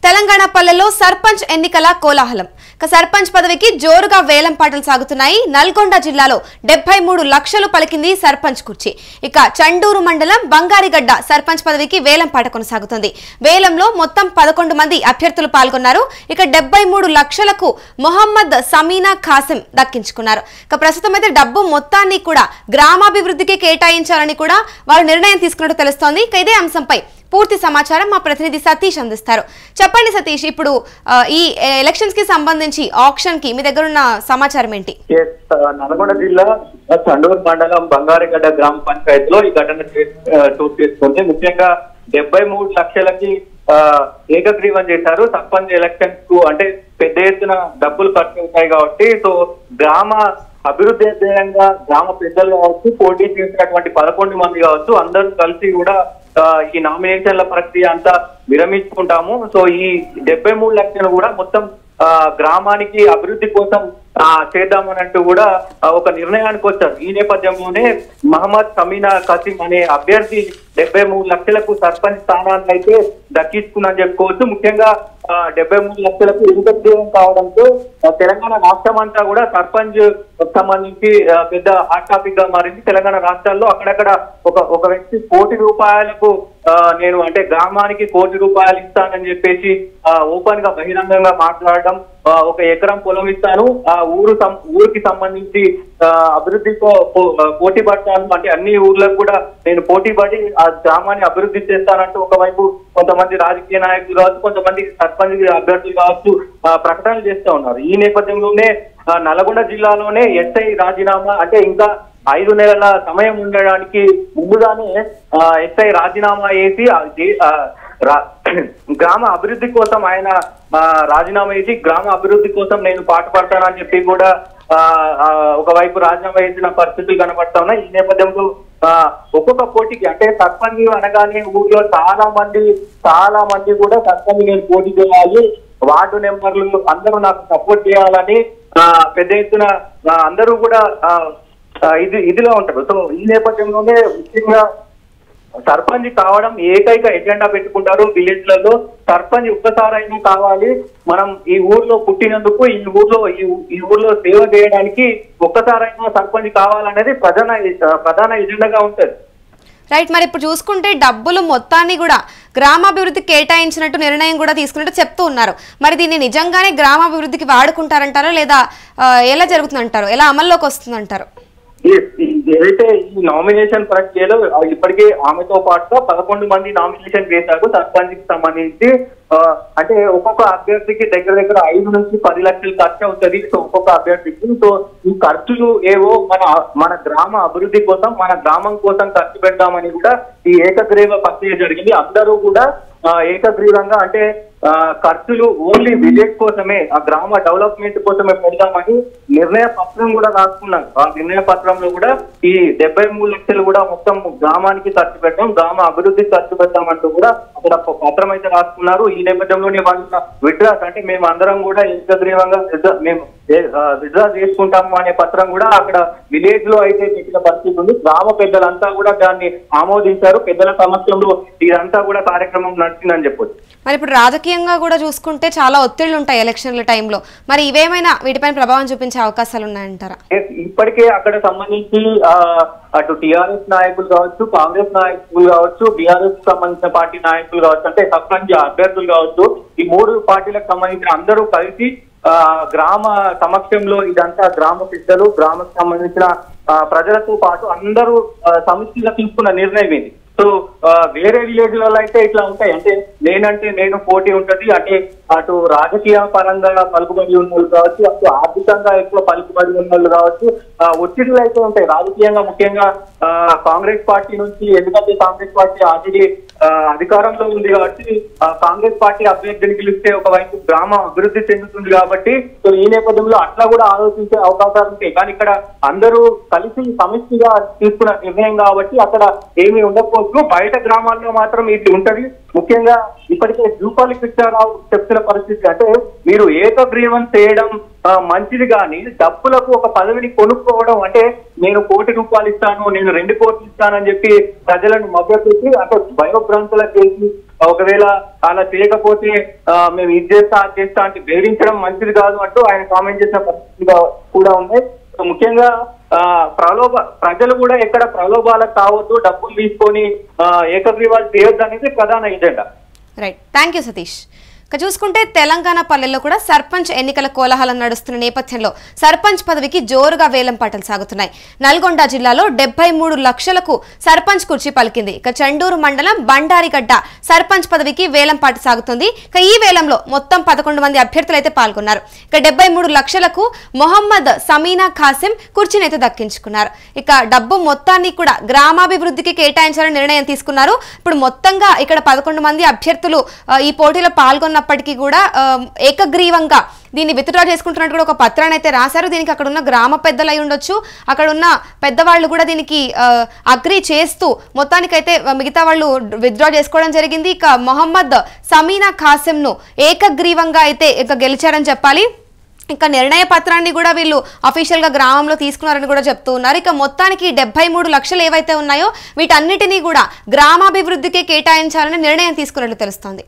తెలంగాణ పల్లెల్లో సర్పంచ్ ఎన్నికల కోలాహలం. సర్పంచ్ పదవికి జోరుగా వేలం పాటలు సాగుతున్నాయి. నల్గొండ జిల్లాలో 73 లక్షలు పలికింది సర్పంచ్ కుర్చీ. ఇక చండూరు మండలం బంగారిగడ్డ సర్పంచ్ పదవికి వేలం పాట కొనసాగుతుంది. వేలంలో మొత్తం 11 మంది అభ్యర్థులు పాల్గొన్నారు. ఇక 73 లక్షలకు మొహమ్మద్ సమీనా ఖాసిం దక్కించుకున్నారు. ఇక ప్రస్తుతం అయితే డబ్బు మొత్తాన్ని కూడా గ్రామాభివృద్ధికి కేటాయించాలని కూడా వారు నిర్ణయం తీసుకున్నట్టు తెలుస్తోంది. ఇక ఇదే అంశంపై పూర్తి సమాచారం మా ప్రతినిధి సతీష్ అందిస్తారు. చెప్పండి సతీష్, ఇప్పుడు ఈ ఎలక్షన్స్ కి సంబంధించి ఆప్షన్ కి మీ దగ్గర ఉన్న సమాచారం ఏంటి? నల్గొండ జిల్లా చండూరు మండలం బంగారిగడ్డ గ్రామ పంచాయతీలో ఈ ఘటన చోటు చేసుకుంది. ముఖ్యంగా 73 లక్షలకి ఏకగ్రీవం చేశారు. సర్పంచ్ ఎలక్షన్స్ కు అంటే పెద్ద ఎత్తున డబ్బులు ఖర్చు అవుతాయి కాబట్టి సో గ్రామ అభివృద్ధి ధ్యేయంగా గ్రామ పెద్దలు కావచ్చు, పోటీ చేసినటువంటి 11 మంది కావచ్చు, అందరూ కలిసి కూడా ఈ నామినేషన్ల ప్రక్రియ అంతా విరమించుకుంటాము. సో ఈ 73 లక్షలు కూడా మొత్తం గ్రామానికి అభివృద్ధి కోసం చేద్దామనంటూ కూడా ఒక నిర్ణయానికి వచ్చారు. ఈ నేపథ్యంలోనే మహమ్మద్ సమీనా ఖాసిం అనే అభ్యర్థి 73 లక్షలకు సర్పంచ్ స్థానాన్ని అయితే దక్కించుకుందని చెప్పుకోవచ్చు. ముఖ్యంగా 73 లక్షలకు ఏకగ్రీవం కావడంతో తెలంగాణ రాష్ట్రం అంతా కూడా సర్పంచ్ సంబంధించి పెద్ద హాట్ టాపిక్ గా మారింది. తెలంగాణ రాష్ట్రాల్లో అక్కడక్కడ ఒక వ్యక్తి ₹1,00,00,000 నేను అంటే గ్రామానికి ₹1,00,00,000 ఇస్తానని చెప్పేసి ఓపెన్ గా బహిరంగంగా మాట్లాడడం, 1 ఎకరం పొలం ఇస్తాను, ఆ ఊరికి సంబంధించి అభివృద్ధితో పోటీ పడతాను, అంటే అన్ని ఊర్లకు కూడా నేను పోటీ పడి ఆ గ్రామాన్ని అభివృద్ధి చేస్తానంటూ ఒకవైపు కొంతమంది రాజకీయ నాయకులు కావచ్చు, కొంతమంది సర్పంచ్ అభ్యర్థులు కావచ్చు ప్రకటనలు చేస్తూ ఉన్నారు. ఈ నేపథ్యంలోనే నల్గొండ జిల్లాలోనే ఎస్ఐ రాజీనామా అంటే ఇంకా 5 నెలల సమయం ఉండడానికి ముందుగానే ఎస్ఐ రాజీనామా చేసి గ్రామ అభివృద్ధి కోసం ఆయన రాజీనామా చేసి గ్రామ అభివృద్ధి కోసం నేను పాటుపడతానని చెప్పి కూడా ఒకవైపు రాజీనామా చేసిన పరిస్థితులు కనబడతా ఉన్నాయి. ఈ నేపథ్యంలో ఒక్కొక్క పోటీకి అంటే సర్పంచ్ అనగానే ఊర్లో చాలా మంది కూడా సర్పంచ్ నేను పోటీ చేయాలి, వార్డు మెంబర్లు అందరూ నాకు సపోర్ట్ చేయాలని పెద్ద ఎత్తున అందరూ కూడా ఇదిలో ఉంటారు. సో ఈ నేపథ్యంలోనే ముఖ్యంగా సర్పంచ్ కావడం ఏకైక ఎజెండా పెట్టుకుంటారు విలేజ్లలో. సర్పంచ్ ఒక్కసారైనా కావాలి, మనం ఈ ఊర్లో పుట్టినందుకు ఈ ఊర్లో సేవ చేయడానికి ఒక్కసారైనా సర్పంచ్ కావాలనేది ప్రధాన ఎజెండాగా ఉంటుంది. రైట్, మరి ఇప్పుడు చూసుకుంటే డబ్బులు మొత్తాన్ని కూడా గ్రామాభివృద్ధి కేటాయించినట్టు నిర్ణయం కూడా తీసుకున్నట్టు చెప్తూ ఉన్నారు. మరి దీన్ని నిజంగానే గ్రామాభివృద్ధికి వాడుకుంటారంటారో లేదా ఎలా జరుగుతుందంటారు, ఎలా అమల్లోకి వస్తుందంటారు? ఏదైతే ఈ నామినేషన్ ప్రక్రియలో ఇప్పటికే ఆమెతో పాటుగా 11 మంది నామినేషన్ చేశారు సర్పంచ్ కి సంబంధించి. అంటే ఒక్కొక్క అభ్యర్థికి దగ్గర 5 నుంచి 10 లక్షలు ఖర్చు అవుతుంది. సో ఒక్కొక్క అభ్యర్థికి సో ఈ ఖర్చులు ఏవో మన గ్రామ అభివృద్ధి కోసం, మన గ్రామం కోసం ఖర్చు పెడతామని కూడా ఈ ఏకగ్రీవ ప్రక్రియ జరిగింది. అందరూ కూడా ఏకగ్రీవంగా అంటే ఖర్చులు ఓన్లీ విలేజ్ కోసమే, ఆ గ్రామ డెవలప్మెంట్ కోసమే పెడదామని నిర్ణయ పత్రం కూడా రాసుకున్నారు. ఆ నిర్ణయ పత్రంలో కూడా ఈ 73 లక్షలు కూడా మొత్తం గ్రామానికి ఖర్చు పెడతాం, గ్రామ అభివృద్ధికి ఖర్చు పెడతామంటూ కూడా అక్కడ పత్రం అయితే రాసుకున్నారు. ఈ నేపథ్యంలోనే వాళ్ళ విడ్రాస్ అంటే మేము అందరం కూడా ఏకగ్రీవంగా మేము విడ్రా చేసుకుంటాము అనే పత్రం కూడా అక్కడ విలేజ్ లో అయితే పెట్టిన పరిస్థితి ఉంది. గ్రామ పెద్దలంతా కూడా దాన్ని ఆమోదించారు. పెద్దల సమక్షంలో ఇదంతా కూడా కార్యక్రమం నడిచిందని చెప్పొచ్చు. మరి ఇప్పుడు రాజకీయంగా కూడా చూసుకుంటే చాలా ఒత్తిళ్లు ఉంటాయి ఎలక్షన్ల టైంలో, మరి ఇవేమైనా వీటిపైన ప్రభావం చూపించే అవకాశాలు ఉన్నాయంటారా? ఇప్పటికే అక్కడ సంబంధించి అటు టిఆర్ఎస్ నాయకులు కావచ్చు, కాంగ్రెస్ నాయకులు కావచ్చు, బీఆర్ఎస్ సంబంధించిన పార్టీ నాయకులు కావచ్చు, అంటే సర్పంచ్ అభ్యర్థులు కావచ్చు, ఈ 3 పార్టీలకు సంబంధించిన అందరూ కలిసి గ్రామ సమక్షంలో ఇదంతా గ్రామ పెద్దలు, గ్రామకు సంబంధించిన ప్రజలతో పాటు అందరూ సమిష్టిగా తీసుకున్న నిర్ణయం ఇది. సో వేరే విలేజ్లలో అయితే ఇట్లా ఉంటాయి, అంటే నేను పోటీ ఉంటది, అంటే అటు రాజకీయ పరంగా పలుకుబడి ఉన్న వాళ్ళు కావచ్చు, అటు ఆర్థికంగా ఎక్కువ పలుకుబడి ఉన్న వాళ్ళు కావచ్చు, ఒత్తిడిలు అయితే ఉంటాయి రాజకీయంగా. ముఖ్యంగా కాంగ్రెస్ పార్టీ నుంచి, ఎందుకంటే కాంగ్రెస్ పార్టీ ఆల్రెడీ అధికారంలో ఉంది కాబట్టి కాంగ్రెస్ పార్టీ అభ్యర్థిని గెలిస్తే ఒకవైపు గ్రామం అభివృద్ధి చెందుతుంది కాబట్టి సో ఈ నేపథ్యంలో అట్లా కూడా ఆలోచించే అవకాశాలు ఉంటాయి. కానీ ఇక్కడ అందరూ కలిసి సమిష్టిగా తీసుకున్న నిర్ణయం కాబట్టి అక్కడ ఏమీ ఉండకపోవచ్చు. బయట గ్రామాల్లో మాత్రం ఇది ఉంటది. ముఖ్యంగా ఇప్పటికే జూపల్లి కృష్ణారావు చెప్తున్న పరిస్థితి అంటే మీరు ఏకగ్రీవం చేయడం మంచిది, కానీ డబ్బులకు ఒక పదవిని కొనుక్కోవడం అంటే నేను ₹1,00,00,000 ఇస్తాను, నేను 2 కోట్లు ఇస్తానని చెప్పి ప్రజలను మభ్యపెట్టి అంటే భయభ్రాంతులకు చేసి ఒకవేళ అలా చేయకపోతే మేము ఇది చేస్తా అది చేస్తా అంటే బెదిరించడం మంచిది కాదు అంటూ ఆయన కామెంట్ చేసిన పరిస్థితిగా కూడా ఉంది. ముఖ్యంగా ప్రజలు కూడా ఎక్కడ ప్రలోభాలకు కావద్దు, డబ్బులు తీసుకొని ఏకగ్రీవాలు చేయొద్దు అనేది ప్రధాన agenda. Right, thank you Satish. ఇక చూసుకుంటే తెలంగాణ పల్లెల్లో కూడా సర్పంచ్ ఎన్నికల కోలాహలం నడుస్తున్న నేపథ్యంలో సర్పంచ్ పదవికి జోరుగా వేలం పాటలు సాగుతున్నాయి. నల్గొండ జిల్లాలో 73 లక్షలకు సర్పంచ్ కుర్చీ పలికింది. ఇక చండూరు మండలం బండారిగడ్డ సర్పంచ్ పదవికి వేలం పాట సాగుతుంది. ఇక ఈ వేలంలో మొత్తం 11 మంది అభ్యర్థులు అయితే పాల్గొన్నారు. ఇక 73 లక్షలకు మొహమ్మద్ సమీనా ఖాసిం కుర్చీనైతే దక్కించుకున్నారు. ఇక డబ్బు మొత్తాన్ని కూడా గ్రామాభివృద్ధికి కేటాయించాలని నిర్ణయం తీసుకున్నారు. ఇప్పుడు మొత్తంగా ఇక్కడ 11 మంది అభ్యర్థులు ఈ పోటీలో పాల్గొన్నప్పటికీ కూడా ఏకగ్రీవంగా దీన్ని విత్డ్రా చేసుకుంటున్నట్టు కూడా ఒక పత్రాన్ని అయితే రాశారు. దీనికి అక్కడ ఉన్న గ్రామ పెద్దలు అయి ఉండొచ్చు, అక్కడ ఉన్న పెద్దవాళ్ళు కూడా దీనికి అగ్రీ చేస్తూ మొత్తానికైతే మిగతా వాళ్ళు విత్డ్రా చేసుకోవడం జరిగింది. ఇక మొహమ్మద్ సమీనా ఖాసింను ఏకగ్రీవంగా అయితే ఇక గెలిచారని చెప్పాలి. ఇక నిర్ణయ పత్రాన్ని కూడా వీళ్ళు అఫీషియల్ గా గ్రామంలో తీసుకున్నారని కూడా చెప్తూ ఉన్నారు. ఇక మొత్తానికి 73 లక్షలు ఏవైతే ఉన్నాయో వీటన్నిటినీ కూడా గ్రామాభివృద్ధికి కేటాయించాలని నిర్ణయం తీసుకున్నట్లు తెలుస్తోంది.